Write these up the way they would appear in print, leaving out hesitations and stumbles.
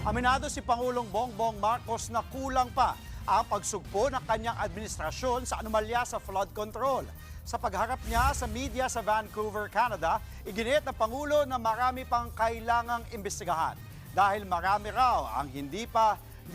Aminado si Pangulong Bongbong Marcos na kulang pa ang pagsugpo ng kanyang administrasyon sa anomalya sa flood control. Sa pagharap niya sa media sa Vancouver, Canada, iginiit ng Pangulo na marami pang kailangang imbestigahan dahil marami raw ang hindi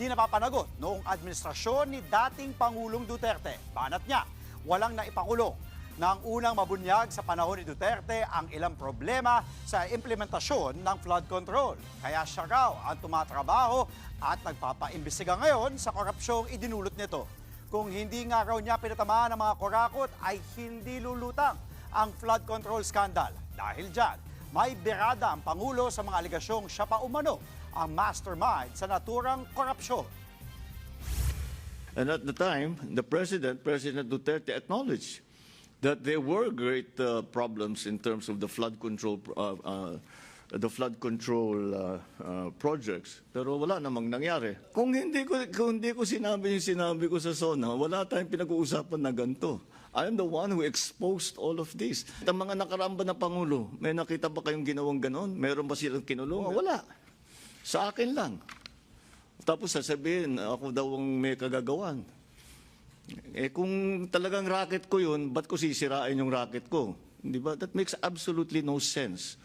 napapanagot noong administrasyon ni dating Pangulong Duterte. Banat niya, walang naipakulong ng unang mabunyag sa panahon ni Duterte ang ilang problema sa implementasyon ng flood control. Kaya siya raw ang tumatrabaho at nagpapaimbestiga ngayon sa korupsyong idinulot nito. Kung hindi nga raw niya pinatamaan ng mga kurakot ay hindi lulutang ang flood control scandal. Dahil dyan, may birada ang Pangulo sa mga aligasyong siya pa umano ang mastermind sa naturang korupsyon. And at the time, President Duterte acknowledged that there were great problems in terms of the flood control projects, pero wala namang nangyari. Kung hindi ko sinabi yung sinabi ko sa SONA, wala tayong pinag-uusapan na ganito. I am the one who exposed all of this. At ang mga nakaraan ba na Pangulo, may nakita ba kayong ginawang ganon? Meron ba silang kinulong? Wala. Sa akin lang. Tapos sasabihin, ako daw ang may kagagawan. Eh kung talagang racket ko yun, ba't ko sisirain yung racket ko? Di ba? That makes absolutely no sense.